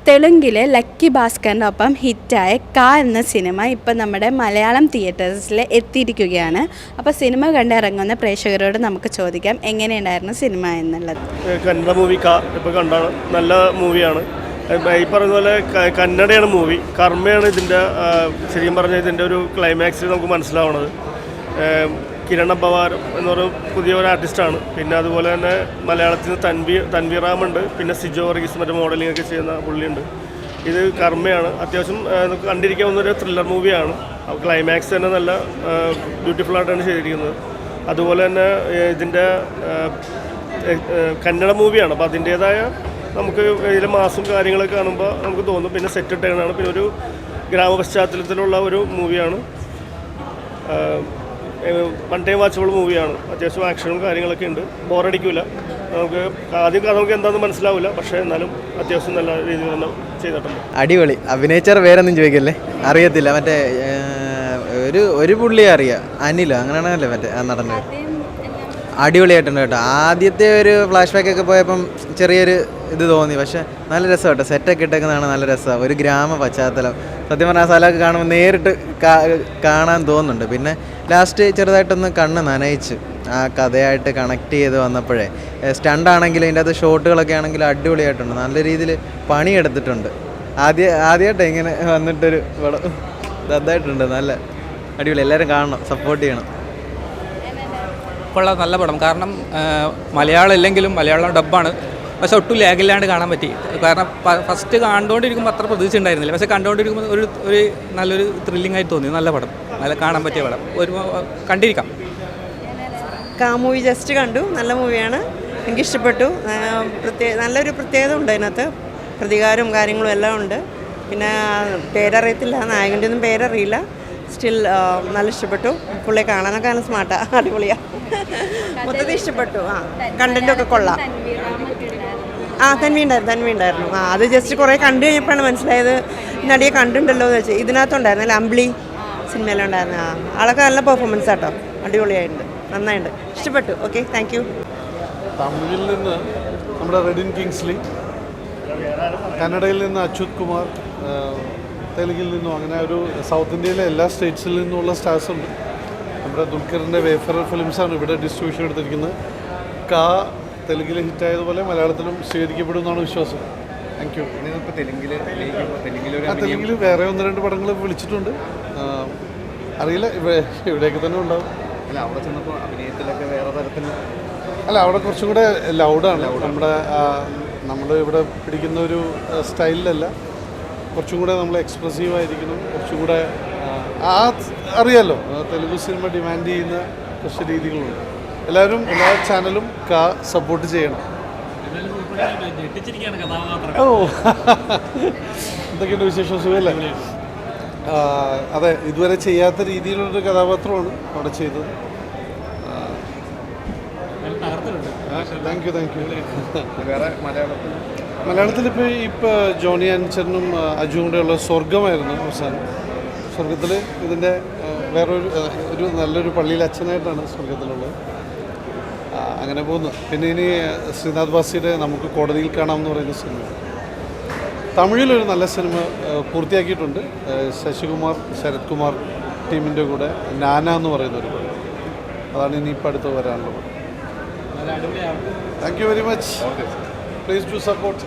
തെലുങ്കിലെ lucky ഭാസ്കറിൻ്റെ ഒപ്പം ഹിറ്റായ കാ എന്ന സിനിമ ഇപ്പം നമ്മുടെ മലയാളം തിയേറ്റേഴ്സിൽ എത്തിയിരിക്കുകയാണ്. അപ്പോൾ സിനിമ കണ്ടിറങ്ങുന്ന പ്രേക്ഷകരോട് നമുക്ക് ചോദിക്കാം എങ്ങനെയുണ്ടായിരുന്നു സിനിമ എന്നുള്ളത്. കന്നഡ മൂവി കാ ഇപ്പോൾ കണ്ടാണ്, നല്ല മൂവിയാണ്. ഈ പറഞ്ഞ പോലെ കന്നഡയാണ് മൂവി, കർമ്മയാണ് ഇതിൻ്റെ ശരിക്കും പറഞ്ഞാൽ ഇതിൻ്റെ ഒരു ക്ലൈമാക്സിൽ നമുക്ക് മനസ്സിലാവുന്നത്. കിരണ പവാരം എന്ന് പറയുന്ന പുതിയ ഒരു ആർട്ടിസ്റ്റാണ്. പിന്നെ അതുപോലെ തന്നെ മലയാളത്തിൽ തൻവീർ റാമുണ്ട്, പിന്നെ സിജോ വർഗീസ് മറ്റേ മോഡലിംഗ് ഒക്കെ ചെയ്യുന്ന പുള്ളിയുണ്ട്. ഇത് കർമ്മയാണ്, അത്യാവശ്യം നമുക്ക് കണ്ടിരിക്കാവുന്ന ഒരു ത്രില്ലർ മൂവിയാണ്. ക്ലൈമാക്സ് തന്നെ നല്ല ബ്യൂട്ടിഫുള്ളായിട്ടാണ് ചെയ്തിരിക്കുന്നത്. അതുപോലെ തന്നെ ഇതിൻ്റെ കന്നഡ മൂവിയാണ്, അപ്പോൾ അതിൻ്റേതായ നമുക്ക് ഇതിലെ മാസും കാര്യങ്ങളൊക്കെ കാണുമ്പോൾ നമുക്ക് തോന്നും. പിന്നെ സെറ്റ് ഇട്ടേണാണ്, പിന്നെ ഒരു ഗ്രാമപശ്ചാത്തലത്തിലുള്ള ഒരു മൂവിയാണ്. വൺ ടൈം വാച്ചബിൾ മൂവിയാണ്. അത്യാവശ്യം ആക്ഷനും കാര്യങ്ങളൊക്കെ ഉണ്ട്, ബോറടിക്കില്ല. നമുക്ക് ആദ്യം നമുക്ക് എന്താണെന്ന് മനസ്സിലാവില്ല, പക്ഷേ എന്നാലും അത്യാവശ്യം നല്ല രീതിയിൽ തന്നെ ചെയ്തിട്ടുണ്ട്. അടിപൊളി. അഭിനയിച്ചാൽ വേറൊന്നും ചോദിക്കല്ലേ, അറിയത്തില്ല. മറ്റേ ഒരു പുള്ളിയെ അറിയാം, അനില അങ്ങനെയാണല്ലേ മറ്റേ ആ നടന്നത്. അടിപൊളിയായിട്ടുണ്ട് കേട്ടോ. ആദ്യത്തെ ഒരു ഫ്ലാഷ് ബാക്ക് ഒക്കെ പോയപ്പം ചെറിയൊരു ഇത് തോന്നി, പക്ഷേ നല്ല രസം കേട്ടോ. സെറ്റൊക്കെ ഇട്ടേക്കുന്നതാണ് നല്ല രസമാണ്. ഒരു ഗ്രാമ പശ്ചാത്തലം, സത്യം പറഞ്ഞാൽ ആ സ്ഥലമൊക്കെ കാണുമ്പോൾ നേരിട്ട് കാണാൻ തോന്നുന്നുണ്ട്. പിന്നെ ലാസ്റ്റ് ചെറുതായിട്ടൊന്ന് കണ്ണ് നനയിച്ച് ആ കഥയായിട്ട് കണക്ട് ചെയ്ത് വന്നപ്പോഴേ സ്റ്റണ്ടാണെങ്കിലും ഇതിൻ്റെ അകത്ത് ഷോട്ടുകളൊക്കെ ആണെങ്കിലും അടിപൊളിയായിട്ടുണ്ട്. നല്ല രീതിയിൽ പണിയെടുത്തിട്ടുണ്ട്. ആദ്യമായിട്ട് ഇങ്ങനെ വന്നിട്ടൊരു പടം നന്നായിട്ടുണ്ട്, നല്ല അടിപൊളി. എല്ലാവരും കാണണം, സപ്പോർട്ട് ചെയ്യണം. കൊള്ളാം, നല്ല പടം. കാരണം മലയാളം ഇല്ലെങ്കിലും മലയാളം ഡബ്ബാണ്, പക്ഷെ ഒട്ടും ലാഗില്ലാണ്ട് കാണാൻ പറ്റി. കാരണം ഫസ്റ്റ് കണ്ടുകൊണ്ടിരിക്കുമ്പോൾ അത്ര പ്രതീക്ഷ ഉണ്ടായിരുന്നില്ല, പക്ഷെ കണ്ടുകൊണ്ടിരിക്കുമ്പോൾ ഒരു നല്ലൊരു ത്രില്ലിംഗ് ആയിട്ട് തോന്നി. നല്ല പടം, നല്ല കാണാൻ പറ്റിയ പടം, ഒരു കണ്ടിരിക്കാം. കാ മൂവി ജസ്റ്റ് കണ്ടു, നല്ല മൂവിയാണ്, എനിക്കിഷ്ടപ്പെട്ടു. നല്ലൊരു പ്രത്യേകത ഉണ്ട് അതിനകത്ത്, പ്രതികാരവും കാര്യങ്ങളും എല്ലാം ഉണ്ട്. പിന്നെ പേരറിയത്തില്ല, നായകൻ്റെ ഒന്നും പേരറിയില്ല. സ്റ്റിൽ നല്ല ഇഷ്ടപ്പെട്ടു. പുള്ളിയെ കാണാനൊക്കെ നല്ല സ്മാർട്ടാണ്, അടിപൊളിയാണ്. മൊത്തത്തിൽ ഇഷ്ടപ്പെട്ടു. കണ്ടൻറ്റൊക്കെ കൊള്ളാം. തന്വി ഉണ്ടായിരുന്നു. അത് ജസ്റ്റ് കുറേ കണ്ടു കഴിഞ്ഞപ്പോഴാണ് മനസ്സിലായത് നടിയെ കണ്ടിട്ടുണ്ടല്ലോ എന്ന് വെച്ചാൽ. ഇതിനകത്തുണ്ടായിരുന്നു അല്ല, അമ്പിളി സിനിമയിലുണ്ടായിരുന്നു. ആളൊക്കെ നല്ല പെർഫോമൻസ് ആട്ടോ, അടിപൊളിയായിട്ടുണ്ട്, നന്നായിട്ടുണ്ട്, ഇഷ്ടപ്പെട്ടു. Okay, thank you. തമിഴിൽ നിന്ന് നമ്മുടെ റെഡിൻ കിങ്സ്ലി, കന്നഡയിൽ നിന്ന് അച്യുത് കുമാർ, തെലുങ്കിൽ നിന്നും, അങ്ങനെ ഒരു സൗത്ത് ഇന്ത്യയിലെ എല്ലാ സ്റ്റേറ്റ്സിൽ നിന്നുമുള്ള സ്റ്റാർസ് ഉണ്ട്. നമ്മുടെ ദുൽഖറിൻ്റെ വേഫറർ ഫിലിംസാണ് ഇവിടെ ഡിസ്ട്രിബ്യൂഷൻ എടുത്തിരിക്കുന്നത്. കാ തെലുങ്കിൽ ഹിറ്റായതുപോലെ മലയാളത്തിലും സ്വീകരിക്കപ്പെടും എന്നാണ് വിശ്വാസം. Thank you. തെലുങ്കിൽ വേറെ 1-2 പടങ്ങൾ വിളിച്ചിട്ടുണ്ട്, അറിയില്ല ഇവിടെയൊക്കെ തന്നെ ഉണ്ടാവും. അല്ല, അവിടെ ചെന്നപ്പോൾ അഭിനയത്തിലൊക്കെ വേറെ തരത്തിൽ അവിടെ കുറച്ചും കൂടെ ലൗഡാണ്. നമ്മൾ ഇവിടെ പിടിക്കുന്ന ഒരു സ്റ്റൈലിലല്ല, കുറച്ചും കൂടെ നമ്മൾ എക്സ്പ്രസീവായിരിക്കണം. കുറച്ചും കൂടെ അറിയാമല്ലോ, തെലുഗു സിനിമ ഡിമാൻഡ് ചെയ്യുന്ന കുറച്ച് രീതികളുണ്ട്. എല്ലാവരും എല്ലാ ചാനലും സപ്പോർട്ട് ചെയ്യണം. ഓ എന്തൊക്കെയുണ്ട് വിശേഷം, സുഖമല്ലേ? അതെ, ഇതുവരെ ചെയ്യാത്ത രീതിയിലുള്ളൊരു കഥാപാത്രമാണ് അവിടെ ചെയ്തത്. Thank you. മലയാളത്തിൽ ഇപ്പോൾ ജോണി ആൻചറിനും അജുവും കൂടെയുള്ള സ്വർഗമായിരുന്നു അവസാനം. സ്വർഗത്തിൽ ഇതിൻ്റെ വേറൊരു നല്ലൊരു പള്ളിയിൽ അച്ഛനായിട്ടാണ് സ്വർഗത്തിലുള്ളത്. അങ്ങനെ പോകുന്നു. പിന്നെ ഇനി ശ്രീനാഥ് ബാസിയുടെ നമുക്ക് കോടതിയിൽ കാണാമെന്ന് പറയുന്ന സിനിമ, തമിഴിലൊരു നല്ല സിനിമ പൂർത്തിയാക്കിയിട്ടുണ്ട്. ശശികുമാർ, ശരത് കുമാർ ടീമിൻ്റെ കൂടെ നാന എന്ന് പറയുന്നൊരു പടം, അതാണ് ഇനിയിപ്പോൾ അടുത്ത് വരാനുള്ളത്. Thank you very much. Please do support.